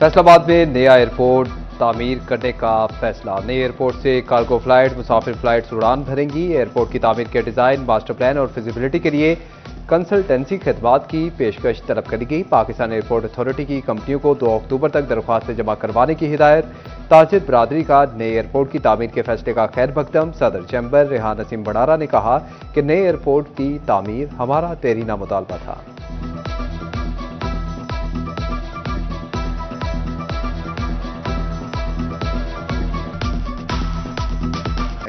फैसला आबाद में नया एयरपोर्ट तामीर करने का फैसला। नए एयरपोर्ट से कार्गो फ्लाइट, मुसाफिर फ्लाइट्स उड़ान भरेंगी। एयरपोर्ट की तामीर के डिजाइन, मास्टर प्लान और फिजिबिलिटी के लिए कंसल्टेंसी खिदमात की पेशकश तलब करी गई। पाकिस्तान एयरपोर्ट अथॉरिटी की कंपनियों को 2 अक्टूबर तक दरख्वास्तें जमा करवाने की हिदायत। ताजिद बरादरी का नए एयरपोर्ट की तामीर के फैसले का खैर मकदम। सदर चैम्बर रेहान नसीम बड़ारा ने कहा कि नए एयरपोर्ट की तामीर हमारा देरीना मुतालबा था।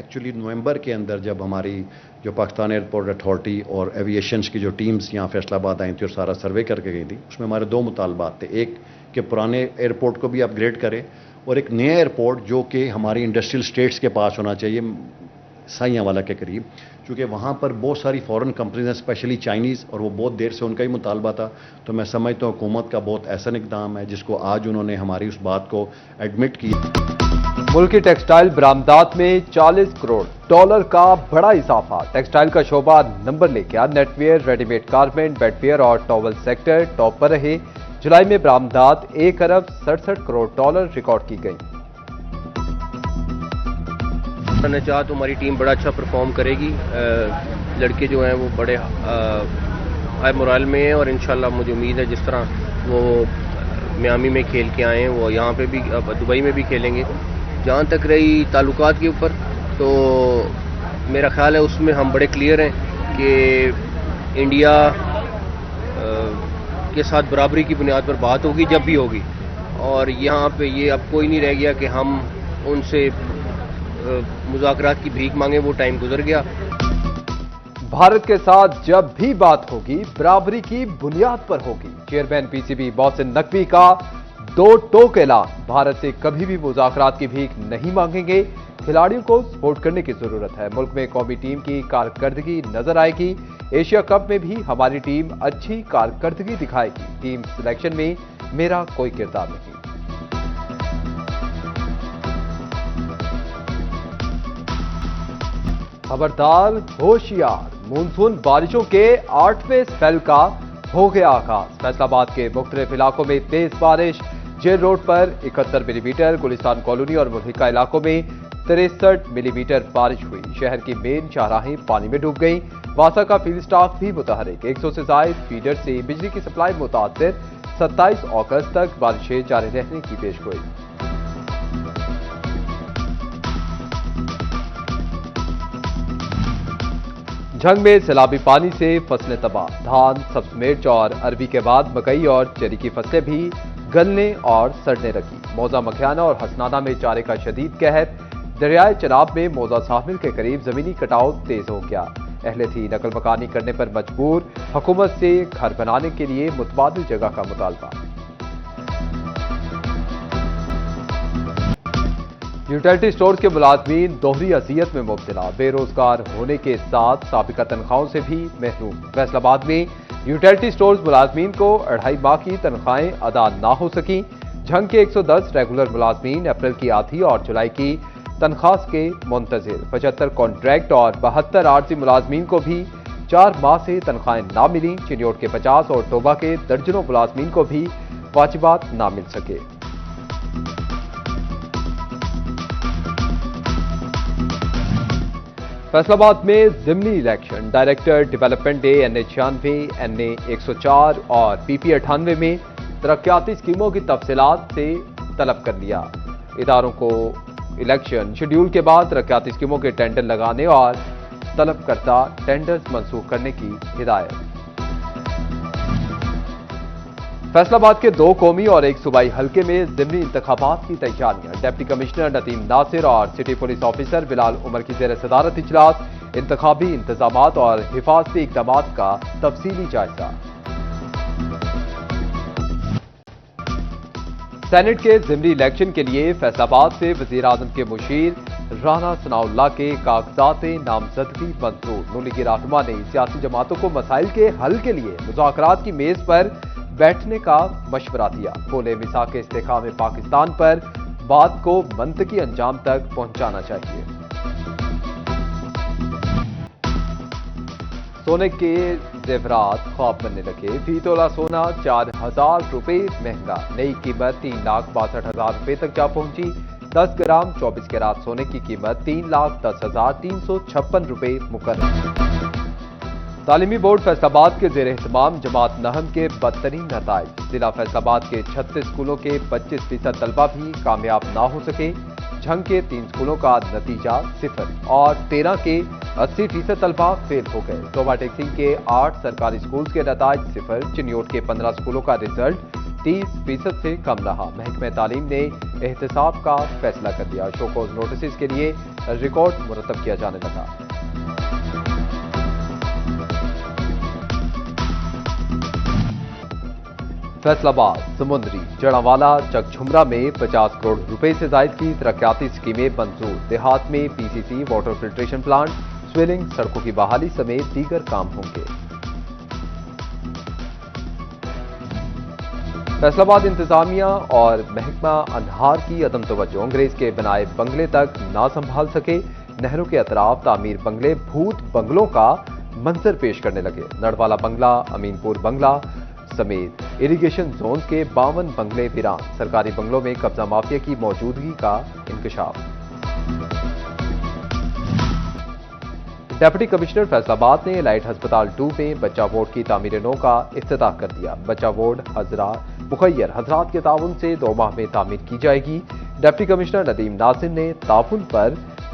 एक्चुअली नवंबर के अंदर जब हमारी जो पाकिस्तान एयरपोर्ट अथॉरिटी और एविएशंस की जो टीम्स यहाँ फैसलाबाद आई थी और सारा सर्वे करके गई थी, उसमें हमारे 2 मुतालबात थे। एक कि पुराने एयरपोर्ट को भी अपग्रेड करें और एक नया एयरपोर्ट जो कि हमारी इंडस्ट्रियल स्टेट्स के पास होना चाहिए, साइयां वाला के करीब, क्योंकि वहाँ पर बहुत सारी फॉरेन कंपनीज हैं, स्पेशली चाइनीज़, और वो बहुत देर से उनका ही मुतालबा था। तो मैं समझता हूँ हुकूमत का बहुत ऐसा इक़दाम है जिसको आज उन्होंने हमारी उस बात को एडमिट किया। मुल्क की टेक्सटाइल बरामदात में $40 करोड़ का बड़ा इजाफा। टेक्सटाइल का शोबा नंबर ले गया। नेटवेयर, रेडीमेड गारमेंट, बेडवेयर और टॉवल सेक्टर टॉप पर रहे। जुलाई में बरामदात $1 अरब 67 करोड़ रिकॉर्ड की गई। मैंने चाहा तो हमारी टीम बड़ा अच्छा परफॉर्म करेगी। लड़के जो हैं वो बड़े हाई मोरल में हैं और इंशाल्लाह मुझे उम्मीद है जिस तरह वो मियामी में खेल के आए हैं वो यहाँ पे भी, दुबई में भी खेलेंगे। जहाँ तक रही ताल्लुकात के ऊपर, तो मेरा ख्याल है उसमें हम बड़े क्लियर हैं कि इंडिया के साथ बराबरी की बुनियाद पर बात होगी जब भी होगी, और यहाँ पे ये अब कोई नहीं रह गया कि हम उनसे मुज़ाकरात की भीख मांगे। वो टाइम गुजर गया। भारत के साथ जब भी बात होगी बराबरी की बुनियाद पर होगी। चेयरमैन पीसीबी मोहसिन नकवी का 2 टोक ऐलान। भारत से कभी भी मुज़ाकरात की भीख नहीं मांगेंगे। खिलाड़ियों को सपोर्ट करने की जरूरत है। मुल्क में कौमी टीम की कारकर्दगी नजर आएगी। एशिया कप में भी हमारी टीम अच्छी कारकर्दगी दिखाएगी। टीम सिलेक्शन में मेरा कोई किरदार नहीं। खबरदार, होशियार, मानसून बारिशों के 8वें स्पेल का हो गया आगाज। फैसलाबाद के मुख्तलिफ इलाकों में तेज बारिश। जेल रोड पर 71 मिलीमीटर, गुलिस्तान कॉलोनी और मुल्हिका इलाकों में 63 मिलीमीटर बारिश हुई। शहर की मेन शाहराहें पानी में डूब गईं। वासा का फील्ड स्टाफ भी मुतहरिक। 100 से जायद फीडर से बिजली की सप्लाई मुतासर। 27 अगस्त तक बारिशें जारी रहने की पेशगोई। झंग में सैलाबी पानी से फसलें तबाह। धान, सब्ज मिर्च और अरबी के बाद मकई और चेरी की फसलें भी गलने और सड़ने लगी। मौजा मखियाना और हसनाना में चारे का शदीद कहर। दरियाए चनाब में मौजा साहिल के करीब जमीनी कटाव तेज हो गया। अहले थी नकल मकानी करने पर मजबूर। हुकूमत से घर बनाने के लिए मुतबादिल जगह का मुतालबा। यूटिलिटी स्टोर्स के मुलाजमीन दोहरी अजियत में मुब्तला। बेरोजगार होने के साथ साबिका तनख्वाहों से भी महरूम। फैसलाबाद में यूटिलिटी स्टोर्स मुलाजमीन को 2.5 माह की तनख्वाहें अदा ना हो सकी। झंग के 110 रेगुलर मुलाजमीन अप्रैल की आधी और जुलाई की तनख्वाह के मुंतजिर। 75 कॉन्ट्रैक्ट और 72 आरजी मुलाजमीन को भी 4 माह से तनख्वाहें ना मिली। चिन्योट के 50 और टोबा के दर्जनों मुलाजमीन को भी वाजिबात ना मिल सके। फैसलाबाद में ज़िमनी इलेक्शन। डायरेक्टर डेवलपमेंट डे NA 96, NA 104 और PP 98 में तरक्याती स्कीमों की तफसीलात से तलब कर लिया। इदारों को इलेक्शन शेड्यूल के बाद तरक्याती स्कीमों के टेंडर लगाने और तलब करता टेंडर्स मंसूख करने की हिदायत। फैसलाबाद के 2 कौमी और 1 सूबाई हल्के में ज़िमनी इंतखाबात की तैयारियां। डिप्टी कमिश्नर नदीम नासिर और city police officer Bilal Umar की ज़ेर सदारत इजलास। इंतखाबी इंतजामात और हिफाजती इक़दामात का तफसीली जायजा। सेनेट के ज़िमनी इलेक्शन के लिए फैसलाबाद से वज़ीर आज़म के मुशीर राना सनाउल्लाह के कागजात नामजदगी मंजूर। नूनी रहनुमा ने सियासी जमातों को मसाइल के हल के लिए मुज़ाकरात की मेज पर बैठने का मशवरा दिया। बोले मिसाक इस्तेकाम पाकिस्तान पर बात को मंतकी अंजाम तक पहुंचाना चाहिए। सोने के जेवरात ख्वाब बनने लगे। फी तोला सोना 4,000 रुपए महंगा, नई कीमत 3,62,000 रुपए तक जा पहुंची। 10 ग्राम 24 कैरात सोने की कीमत 3,10,356 रुपए मुकर्रर। तालीमी बोर्ड फैसलाबाद के जेर एहतमाम जमात नहम के बदतरीन नताइज। जिला फैसलाबाद के 36 स्कूलों के 25% तलबा भी कामयाब ना हो सके। झंग के 3 स्कूलों का नतीजा 0 और 13 के 80% तलबा फेल हो गए। तोबा टेक्सिंग के 8 सरकारी स्कूल के नताइज 0, चिन्योट के 15 स्कूलों का रिजल्ट 30% से कम रहा। महकमे तालीम ने एहतसाब का फैसला कर दिया। शोकॉज नोटिस के लिए रिकॉर्ड मुरतब किया जाने लगा। फैसलाबाद, समुंदरी, जड़ावाला, चकझुमरा में 50 करोड़ रुपए से जायद की तरक्याती स्कीमें मंजूर। देहात में पीसीसी, वाटर फिल्ट्रेशन प्लांट, स्विलिंग, सड़कों की बहाली समेत दीगर काम होंगे। फैसलाबाद इंतजामिया और महकमा अनहार की अदम तवज्जो अंग्रेज के बनाए बंगले तक ना संभाल सके। नहरों के अतराफ तामीर बंगले भूत बंगलों का मंजर पेश करने लगे। नड़वाला बंगला, अमीनपुर बंगला समेत इरिगेशन जोन के 52 बंगले वीरान। सरकारी बंगलों में कब्जा माफिया की मौजूदगी का इंकशाफ। डिप्टी कमिश्नर फैसलाबाद ने लाइट अस्पताल 2 में बच्चा वार्ड की तामीर नौ का इफ्तिताह कर दिया। बच्चा वार्ड मुखैयर हजरात के ताउन से 2 माह में तामीर की जाएगी। डिप्टी कमिश्नर नदीम नासिर ने ताउन पर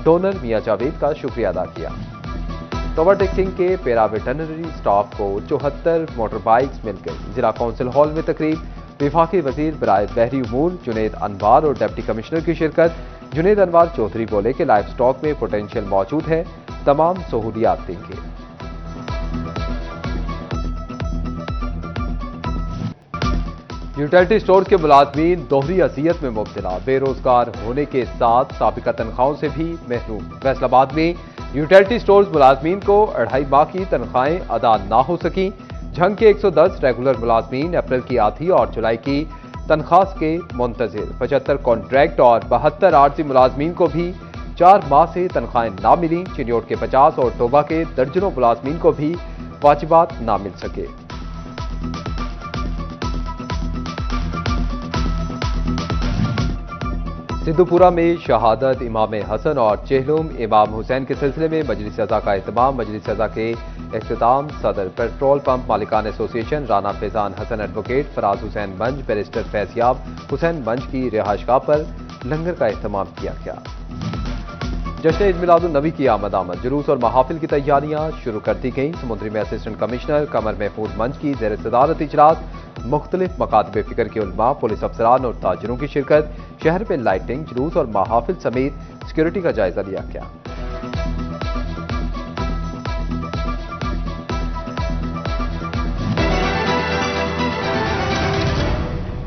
डोनर मियां जावेद का शुक्रिया अदा किया। तोबा टेक्सिंग के पैरा वेटरनरी स्टाफ को 74 मोटर बाइक्स मिल गई। जिला काउंसिल हॉल में तकरीब, विफाकी वजीर बराए बहरी उमूर जुनेद अनवार और डिप्टी कमिश्नर की शिरकत। जुनेद अनवार चौधरी बोले कि लाइफ स्टॉक में पोटेंशियल मौजूद है, तमाम सहूलियात देंगे। यूटिलिटी स्टोर के मुलाजमीन दोहरी अजियत में मुब्तला, बेरोजगार होने के साथ साबिका तनख्वाहों से भी महरूम। फैसलाबाद में यूटिलिटी स्टोर्स मुलाजमीन को 2.5 माह की तनख्वाहें अदा ना हो सकी। झंग के 110 रेगुलर मुलाजमीन अप्रैल की आधी और जुलाई की तनख्वाह के मुंतजिर। 75 कॉन्ट्रैक्ट और 72 आरजी मुलाजमीन को भी 4 माह से तनख्वाहें ना मिली। चिन्योट के 50 और तोबा के दर्जनों मुलाजमीन को भी वाजिबात ना मिल सके। सिद्धूपुरा में शहादत इमाम हसन और चेहलुम इमाम हुसैन के सिलसिले में मजलिस अज़ा का एहतमाम। मजलिस अज़ा के इख्तिताम सदर पेट्रोल पंप मालिकान association Rana Faizan Hasan advocate Faraz Hussain Manj, barrister फैज़याब Hussain मंज की रिहाइशगाह पर लंगर का एहतमाम किया गया। जश्न ईद मिलादुन्नबी की आमद जुलूस और महाफिल की तैयारियां शुरू कर दी गईं। समुद्री में असिस्टेंट कमिश्नर कमर महफूज मंच की ज़ेर सदारत इजलास। मुख्तलिफ मकातब फिक्र के उलमा, पुलिस अफसरान और ताजरों की शिरकत। शहर में लाइटिंग, जुलूस और महाफिल समेत सिक्योरिटी का जायजा लिया गया।